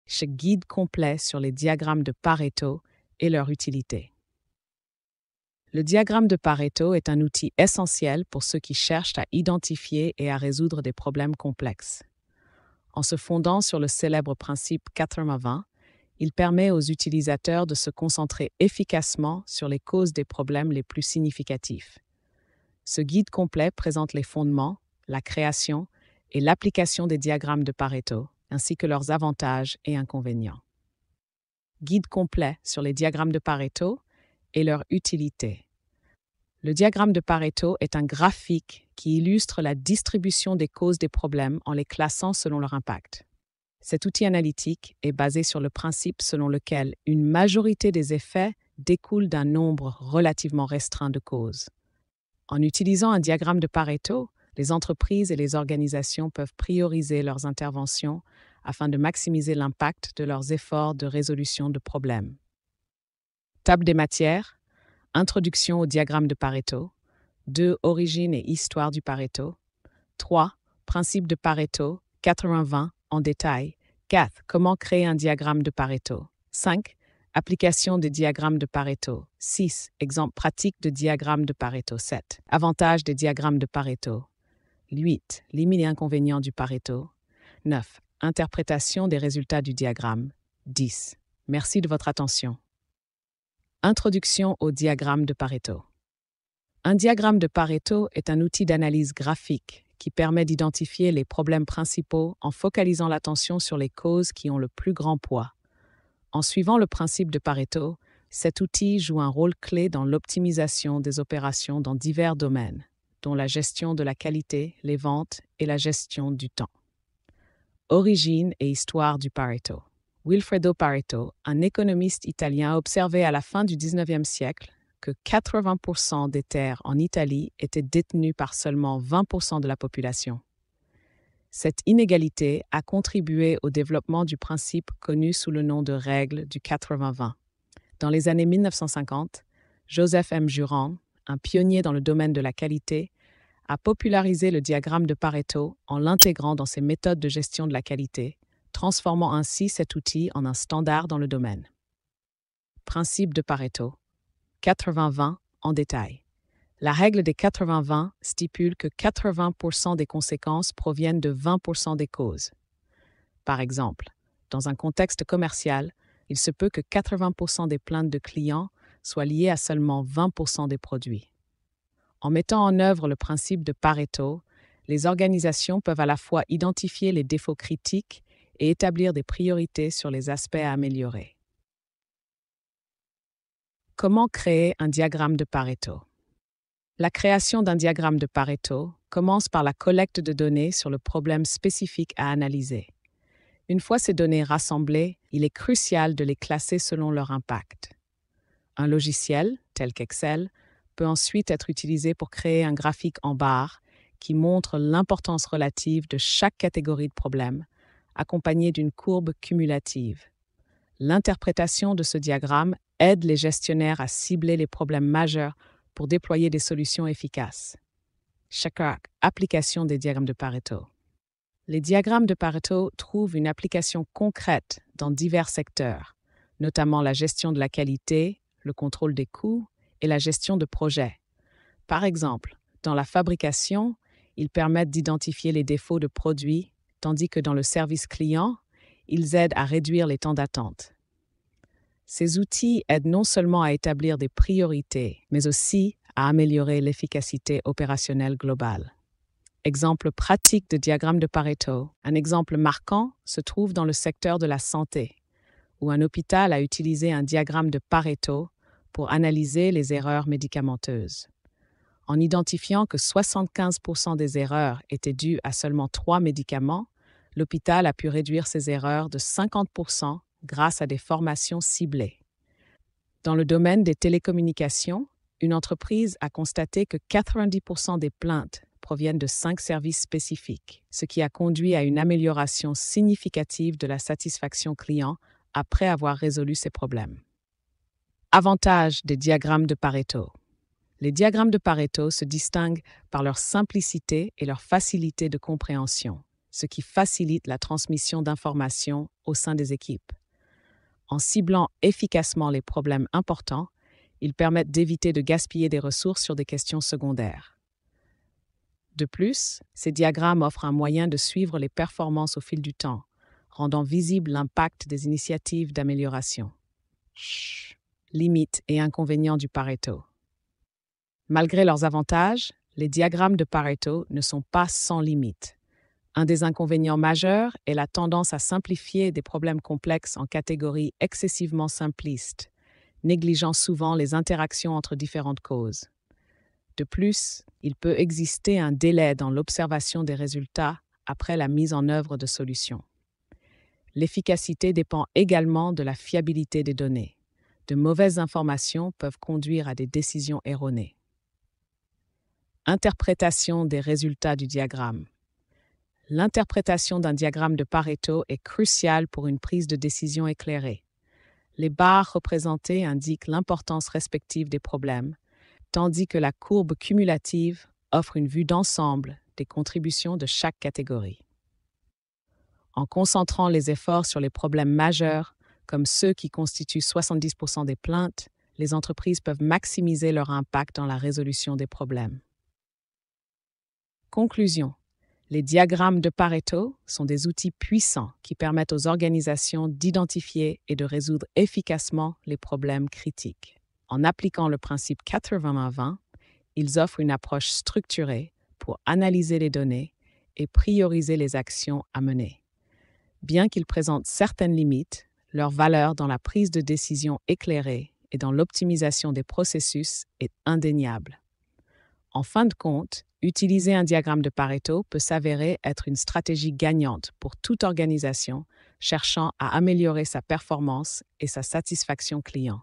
ce guide complet sur les diagrammes de Pareto et leur utilité. Le diagramme de Pareto est un outil essentiel pour ceux qui cherchent à identifier et à résoudre des problèmes complexes. En se fondant sur le célèbre principe 80-20, il permet aux utilisateurs de se concentrer efficacement sur les causes des problèmes les plus significatifs. Ce guide complet présente les fondements, la création et l'application des diagrammes de Pareto, ainsi que leurs avantages et inconvénients. Guide complet sur les diagrammes de Pareto et leur utilité. Le diagramme de Pareto est un graphique qui illustre la distribution des causes des problèmes en les classant selon leur impact. Cet outil analytique est basé sur le principe selon lequel une majorité des effets découle d'un nombre relativement restreint de causes. En utilisant un diagramme de Pareto, les entreprises et les organisations peuvent prioriser leurs interventions afin de maximiser l'impact de leurs efforts de résolution de problèmes. Table des matières, introduction au diagramme de Pareto, 2. Origine et histoire du Pareto, 3. Principe de Pareto, 80-20 en détail, 4. Comment créer un diagramme de Pareto, 5. Application des diagrammes de Pareto, 6. Exemple pratique de diagramme de Pareto, 7. Avantages des diagrammes de Pareto, 8. Limites et inconvénients du Pareto, 9. Interprétation des résultats du diagramme, 10. Merci de votre attention. Introduction au diagramme de Pareto. Un diagramme de Pareto est un outil d'analyse graphique qui permet d'identifier les problèmes principaux en focalisant l'attention sur les causes qui ont le plus grand poids. En suivant le principe de Pareto, cet outil joue un rôle clé dans l'optimisation des opérations dans divers domaines, dont la gestion de la qualité, les ventes et la gestion du temps. Origine et histoire du Pareto. Wilfredo Pareto, un économiste italien, a observé à la fin du XIXe siècle que 80% des terres en Italie étaient détenues par seulement 20% de la population. Cette inégalité a contribué au développement du principe connu sous le nom de règle du 80-20. Dans les années 1950, Joseph M. Juran, un pionnier dans le domaine de la qualité, a popularisé le diagramme de Pareto en l'intégrant dans ses méthodes de gestion de la qualité, transformant ainsi cet outil en un standard dans le domaine. Principe de Pareto. 80-20 en détail. La règle des 80-20 stipule que 80% des conséquences proviennent de 20% des causes. Par exemple, dans un contexte commercial, il se peut que 80% des plaintes de clients soient liées à seulement 20% des produits. En mettant en œuvre le principe de Pareto, les organisations peuvent à la fois identifier les défauts critiques et établir des priorités sur les aspects à améliorer. Comment créer un diagramme de Pareto? La création d'un diagramme de Pareto commence par la collecte de données sur le problème spécifique à analyser. Une fois ces données rassemblées, il est crucial de les classer selon leur impact. Un logiciel, tel qu'Excel, peut ensuite être utilisé pour créer un graphique en barre qui montre l'importance relative de chaque catégorie de problème, accompagné d'une courbe cumulative. L'interprétation de ce diagramme aide les gestionnaires à cibler les problèmes majeurs pour déployer des solutions efficaces. Chaque application des diagrammes de Pareto. Les diagrammes de Pareto trouvent une application concrète dans divers secteurs, notamment la gestion de la qualité, le contrôle des coûts et la gestion de projets. Par exemple, dans la fabrication, ils permettent d'identifier les défauts de produits, tandis que dans le service client, ils aident à réduire les temps d'attente. Ces outils aident non seulement à établir des priorités, mais aussi à améliorer l'efficacité opérationnelle globale. Exemple pratique de diagramme de Pareto. Un exemple marquant se trouve dans le secteur de la santé, où un hôpital a utilisé un diagramme de Pareto pour analyser les erreurs médicamenteuses. En identifiant que 75% des erreurs étaient dues à seulement 3 médicaments, l'hôpital a pu réduire ses erreurs de 50% grâce à des formations ciblées. Dans le domaine des télécommunications, une entreprise a constaté que 90% des plaintes proviennent de 5 services spécifiques, ce qui a conduit à une amélioration significative de la satisfaction client après avoir résolu ces problèmes. Avantages des diagrammes de Pareto. Les diagrammes de Pareto se distinguent par leur simplicité et leur facilité de compréhension. ce qui facilite la transmission d'informations au sein des équipes. En ciblant efficacement les problèmes importants, ils permettent d'éviter de gaspiller des ressources sur des questions secondaires. De plus, ces diagrammes offrent un moyen de suivre les performances au fil du temps, rendant visible l'impact des initiatives d'amélioration. Limites et inconvénients du Pareto. Malgré leurs avantages, les diagrammes de Pareto ne sont pas sans limites. Un des inconvénients majeurs est la tendance à simplifier des problèmes complexes en catégories excessivement simplistes, négligeant souvent les interactions entre différentes causes. De plus, il peut exister un délai dans l'observation des résultats après la mise en œuvre de solutions. L'efficacité dépend également de la fiabilité des données. De mauvaises informations peuvent conduire à des décisions erronées. Interprétation des résultats du diagramme. L'interprétation d'un diagramme de Pareto est cruciale pour une prise de décision éclairée. Les barres représentées indiquent l'importance respective des problèmes, tandis que la courbe cumulative offre une vue d'ensemble des contributions de chaque catégorie. En concentrant les efforts sur les problèmes majeurs, comme ceux qui constituent 70% des plaintes, les entreprises peuvent maximiser leur impact dans la résolution des problèmes. Conclusion. Les diagrammes de Pareto sont des outils puissants qui permettent aux organisations d'identifier et de résoudre efficacement les problèmes critiques. En appliquant le principe 80-20, ils offrent une approche structurée pour analyser les données et prioriser les actions à mener. Bien qu'ils présentent certaines limites, leur valeur dans la prise de décision éclairée et dans l'optimisation des processus est indéniable. En fin de compte, utiliser un diagramme de Pareto peut s'avérer être une stratégie gagnante pour toute organisation cherchant à améliorer sa performance et sa satisfaction client.